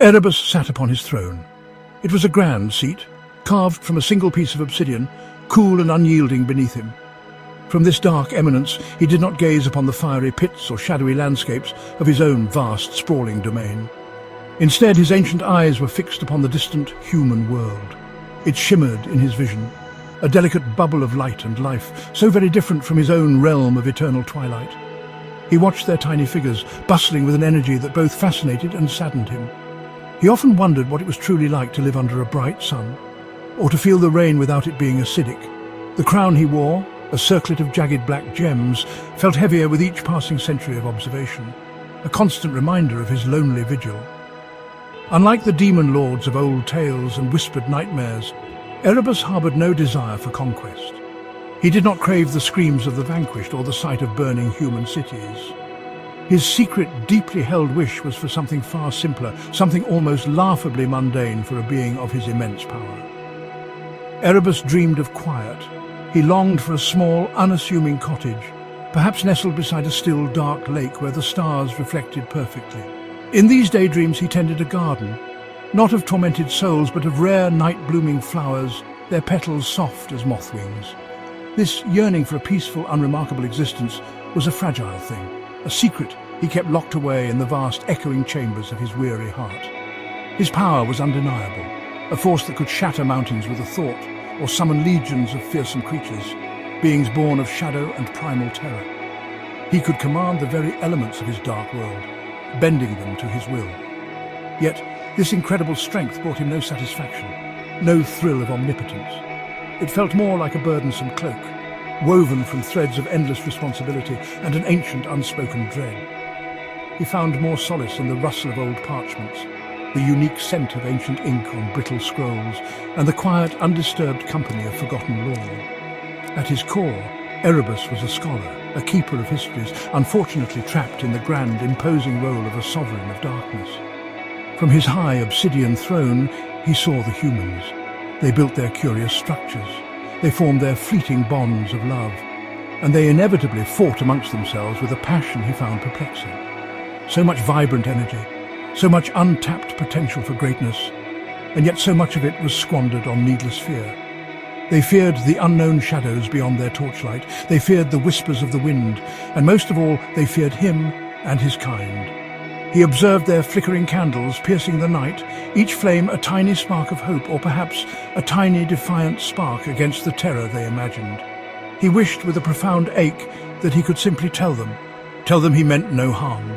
Erebus sat upon his throne. It was a grand seat, carved from a single piece of obsidian, cool and unyielding beneath him. From this dark eminence he did not gaze upon the fiery pits or shadowy landscapes of his own vast, sprawling domain. Instead, his ancient eyes were fixed upon the distant human world. It shimmered in his vision, a delicate bubble of light and life, so very different from his own realm of eternal twilight. He watched their tiny figures, bustling with an energy that both fascinated and saddened him. He often wondered what it was truly like to live under a bright sun, or to feel the rain without it being acidic. The crown he wore, a circlet of jagged black gems, felt heavier with each passing century of observation, a constant reminder of his lonely vigil. Unlike the demon lords of old tales and whispered nightmares, Erebus harboured no desire for conquest. He did not crave the screams of the vanquished or the sight of burning human cities. His secret, deeply held wish was for something far simpler, something almost laughably mundane for a being of his immense power. Erebus dreamed of quiet. He longed for a small, unassuming cottage, perhaps nestled beside a still, dark lake where the stars reflected perfectly. In these daydreams he tended a garden, not of tormented souls, but of rare night-blooming flowers, their petals soft as moth wings. This yearning for a peaceful, unremarkable existence was a fragile thing, a secret he kept locked away in the vast, echoing chambers of his weary heart. His power was undeniable, a force that could shatter mountains with a thought, or summon legions of fearsome creatures, beings born of shadow and primal terror. He could command the very elements of his dark world, bending them to his will. Yet, this incredible strength brought him no satisfaction, no thrill of omnipotence. It felt more like a burdensome cloak, woven from threads of endless responsibility and an ancient unspoken dread. He found more solace in the rustle of old parchments, the unique scent of ancient ink on brittle scrolls, and the quiet, undisturbed company of forgotten lore. At his core, Erebus was a scholar, a keeper of histories, unfortunately trapped in the grand, imposing role of a sovereign of darkness. From his high obsidian throne, he saw the humans. They built their curious structures. They formed their fleeting bonds of love. And they inevitably fought amongst themselves with a passion he found perplexing. So much vibrant energy, so much untapped potential for greatness, and yet so much of it was squandered on needless fear. They feared the unknown shadows beyond their torchlight. They feared the whispers of the wind, and most of all, they feared him and his kind. He observed their flickering candles piercing the night, each flame a tiny spark of hope, or perhaps a tiny defiant spark against the terror they imagined. He wished with a profound ache that he could simply tell them he meant no harm,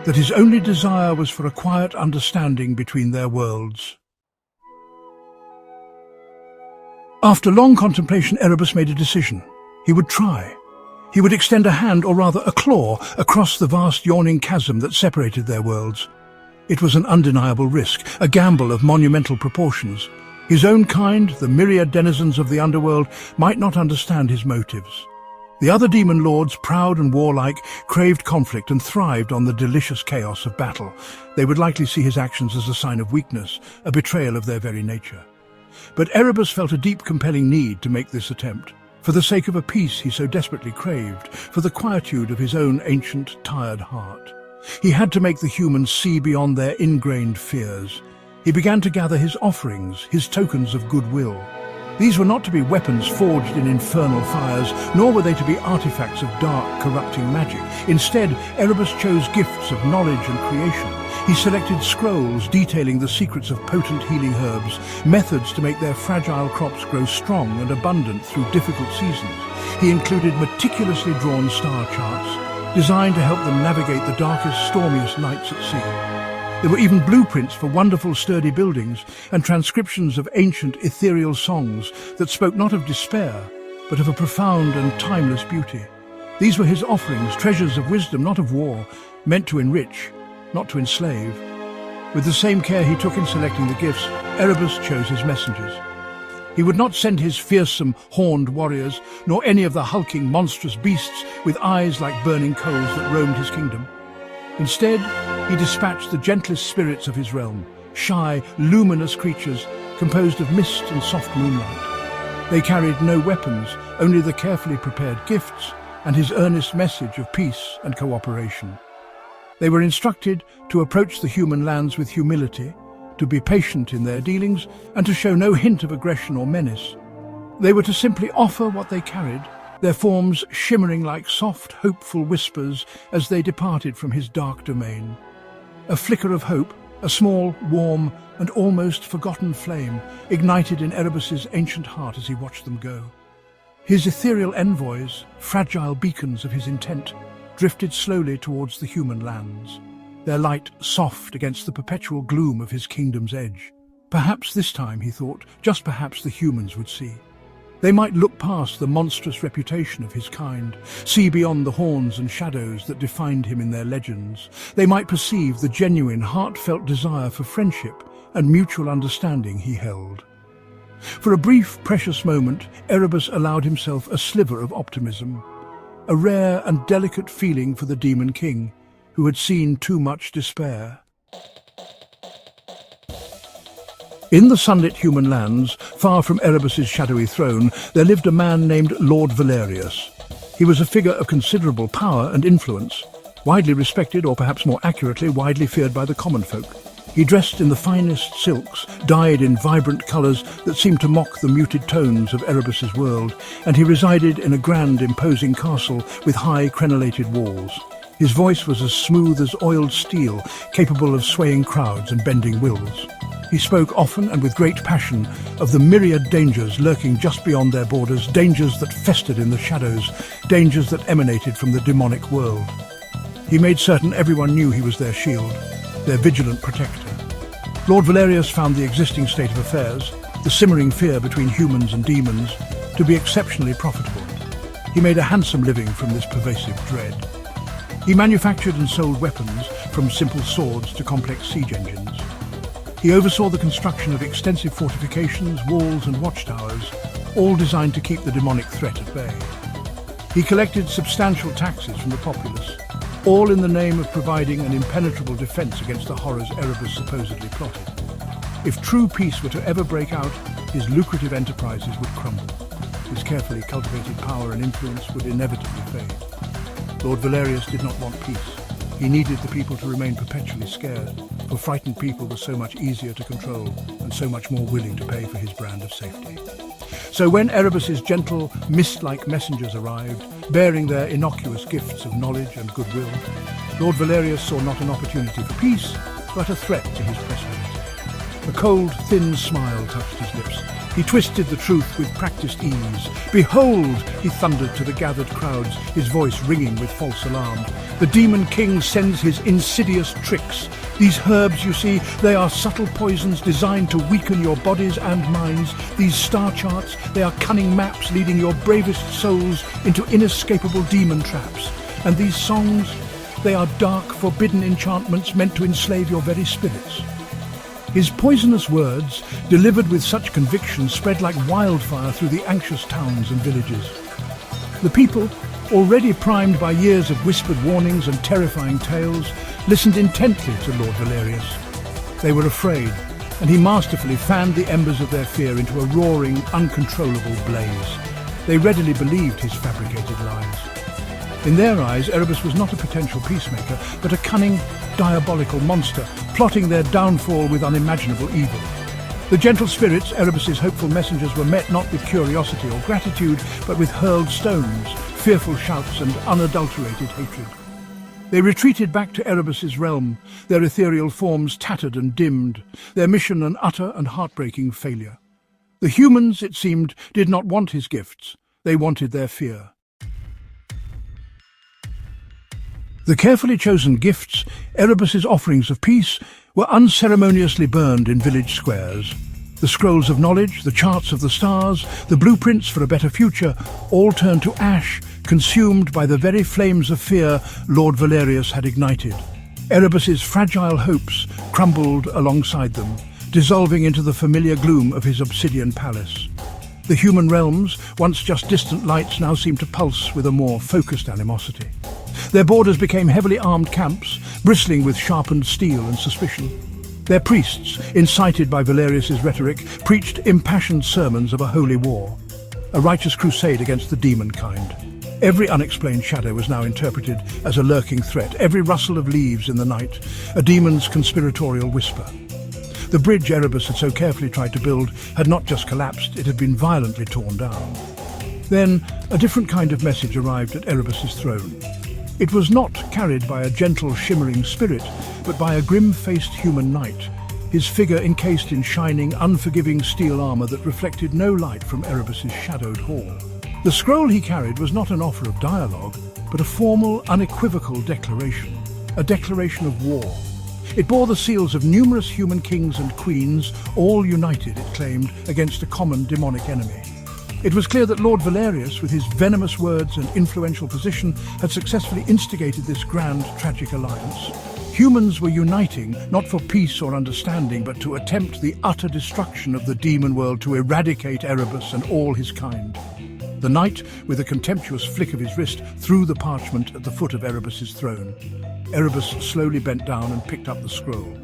that his only desire was for a quiet understanding between their worlds. After long contemplation, Erebus made a decision. He would try. He would extend a hand, or rather a claw, across the vast yawning chasm that separated their worlds. It was an undeniable risk, a gamble of monumental proportions. His own kind, the myriad denizens of the underworld, might not understand his motives. The other demon lords, proud and warlike, craved conflict and thrived on the delicious chaos of battle. They would likely see his actions as a sign of weakness, a betrayal of their very nature. But Erebus felt a deep, compelling need to make this attempt, for the sake of a peace he so desperately craved, for the quietude of his own ancient, tired heart. He had to make the humans see beyond their ingrained fears. He began to gather his offerings, his tokens of goodwill. These were not to be weapons forged in infernal fires, nor were they to be artifacts of dark, corrupting magic. Instead, Erebus chose gifts of knowledge and creation. He selected scrolls detailing the secrets of potent healing herbs, methods to make their fragile crops grow strong and abundant through difficult seasons. He included meticulously drawn star charts, designed to help them navigate the darkest, stormiest nights at sea. There were even blueprints for wonderful, sturdy buildings and transcriptions of ancient, ethereal songs that spoke not of despair, but of a profound and timeless beauty. These were his offerings, treasures of wisdom, not of war, meant to enrich, not to enslave. With the same care he took in selecting the gifts, Erebus chose his messengers. He would not send his fearsome, horned warriors, nor any of the hulking, monstrous beasts with eyes like burning coals that roamed his kingdom. Instead, he dispatched the gentlest spirits of his realm, shy, luminous creatures composed of mist and soft moonlight. They carried no weapons, only the carefully prepared gifts and his earnest message of peace and cooperation. They were instructed to approach the human lands with humility, to be patient in their dealings, and to show no hint of aggression or menace. They were to simply offer what they carried, their forms shimmering like soft, hopeful whispers as they departed from his dark domain. A flicker of hope, a small, warm, and almost forgotten flame, ignited in Erebus's ancient heart as he watched them go. His ethereal envoys, fragile beacons of his intent, drifted slowly towards the human lands, their light soft against the perpetual gloom of his kingdom's edge. Perhaps this time, he thought, just perhaps the humans would see. They might look past the monstrous reputation of his kind, see beyond the horns and shadows that defined him in their legends. They might perceive the genuine, heartfelt desire for friendship and mutual understanding he held. For a brief, precious moment, Erebus allowed himself a sliver of optimism, a rare and delicate feeling for the Demon King, who had seen too much despair. In the sunlit human lands, far from Erebus's shadowy throne, there lived a man named Lord Valerius. He was a figure of considerable power and influence, widely respected, or perhaps more accurately, widely feared by the common folk. He dressed in the finest silks, dyed in vibrant colours that seemed to mock the muted tones of Erebus's world, and he resided in a grand, imposing castle with high, crenellated walls. His voice was as smooth as oiled steel, capable of swaying crowds and bending wills. He spoke often and with great passion of the myriad dangers lurking just beyond their borders, dangers that festered in the shadows, dangers that emanated from the demonic world. He made certain everyone knew he was their shield, their vigilant protector. Lord Valerius found the existing state of affairs, the simmering fear between humans and demons, to be exceptionally profitable. He made a handsome living from this pervasive dread. He manufactured and sold weapons, from simple swords to complex siege engines. He oversaw the construction of extensive fortifications, walls and watchtowers, all designed to keep the demonic threat at bay. He collected substantial taxes from the populace, all in the name of providing an impenetrable defense against the horrors Erebus supposedly plotted. If true peace were to ever break out, his lucrative enterprises would crumble. His carefully cultivated power and influence would inevitably fade. Lord Valerius did not want peace. He needed the people to remain perpetually scared, for frightened people were so much easier to control and so much more willing to pay for his brand of safety. So when Erebus's gentle, mist-like messengers arrived, bearing their innocuous gifts of knowledge and goodwill, Lord Valerius saw not an opportunity for peace, but a threat to his prosperity. A cold, thin smile touched his lips. He twisted the truth with practiced ease. "Behold," he thundered to the gathered crowds, his voice ringing with false alarm. "The Demon King sends his insidious tricks. These herbs, you see, they are subtle poisons designed to weaken your bodies and minds. These star charts, they are cunning maps leading your bravest souls into inescapable demon traps. And these songs, they are dark, forbidden enchantments meant to enslave your very spirits." His poisonous words, delivered with such conviction, spread like wildfire through the anxious towns and villages. The people, already primed by years of whispered warnings and terrifying tales, listened intently to Lord Valerius. They were afraid, and he masterfully fanned the embers of their fear into a roaring, uncontrollable blaze. They readily believed his fabricated lies. In their eyes, Erebus was not a potential peacemaker, but a cunning, diabolical monster, plotting their downfall with unimaginable evil. The gentle spirits, Erebus's hopeful messengers, were met not with curiosity or gratitude, but with hurled stones, fearful shouts and unadulterated hatred. They retreated back to Erebus's realm, their ethereal forms tattered and dimmed, their mission an utter and heartbreaking failure. The humans, it seemed, did not want his gifts. They wanted their fear. The carefully chosen gifts, Erebus's offerings of peace, were unceremoniously burned in village squares. The scrolls of knowledge, the charts of the stars, the blueprints for a better future, all turned to ash, consumed by the very flames of fear Lord Valerius had ignited. Erebus's fragile hopes crumbled alongside them, dissolving into the familiar gloom of his obsidian palace. The human realms, once just distant lights, now seemed to pulse with a more focused animosity. Their borders became heavily armed camps, bristling with sharpened steel and suspicion. Their priests, incited by Valerius's rhetoric, preached impassioned sermons of a holy war, a righteous crusade against the demon kind. Every unexplained shadow was now interpreted as a lurking threat, every rustle of leaves in the night, a demon's conspiratorial whisper. The bridge Erebus had so carefully tried to build had not just collapsed, it had been violently torn down. Then, a different kind of message arrived at Erebus's throne. It was not carried by a gentle, shimmering spirit, but by a grim-faced human knight, his figure encased in shining, unforgiving steel armor that reflected no light from Erebus's shadowed hall. The scroll he carried was not an offer of dialogue, but a formal, unequivocal declaration, a declaration of war. It bore the seals of numerous human kings and queens, all united, it claimed, against a common demonic enemy. It was clear that Lord Valerius, with his venomous words and influential position, had successfully instigated this grand, tragic alliance. Humans were uniting, not for peace or understanding, but to attempt the utter destruction of the demon world, to eradicate Erebus and all his kind. The knight, with a contemptuous flick of his wrist, threw the parchment at the foot of Erebus's throne. Erebus slowly bent down and picked up the scroll.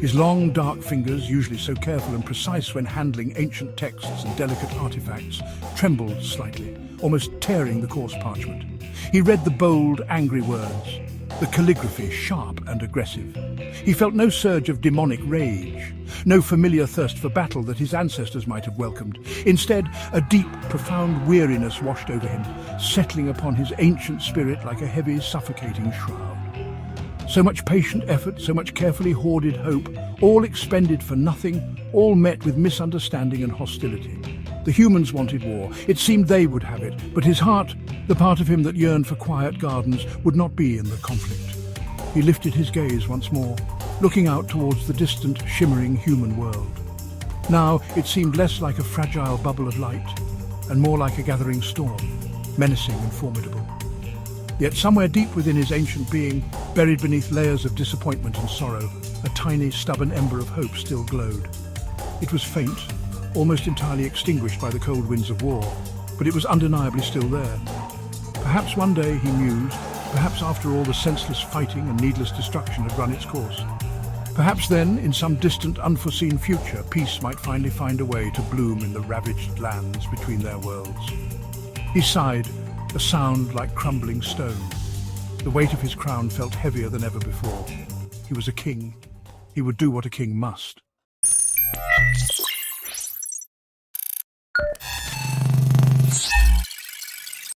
His long, dark fingers, usually so careful and precise when handling ancient texts and delicate artifacts, trembled slightly, almost tearing the coarse parchment. He read the bold, angry words, the calligraphy sharp and aggressive. He felt no surge of demonic rage, no familiar thirst for battle that his ancestors might have welcomed. Instead, a deep, profound weariness washed over him, settling upon his ancient spirit like a heavy, suffocating shroud. So much patient effort, so much carefully hoarded hope, all expended for nothing, all met with misunderstanding and hostility. The humans wanted war. It seemed they would have it, but his heart, the part of him that yearned for quiet gardens, would not be in the conflict. He lifted his gaze once more, looking out towards the distant, shimmering human world. Now it seemed less like a fragile bubble of light, and more like a gathering storm, menacing and formidable. Yet somewhere deep within his ancient being, buried beneath layers of disappointment and sorrow, a tiny, stubborn ember of hope still glowed. It was faint, almost entirely extinguished by the cold winds of war, but it was undeniably still there. Perhaps one day, he mused, perhaps after all the senseless fighting and needless destruction had run its course. Perhaps then, in some distant, unforeseen future, peace might finally find a way to bloom in the ravaged lands between their worlds. He sighed, a sound like crumbling stone. The weight of his crown felt heavier than ever before. He was a king. He would do what a king must.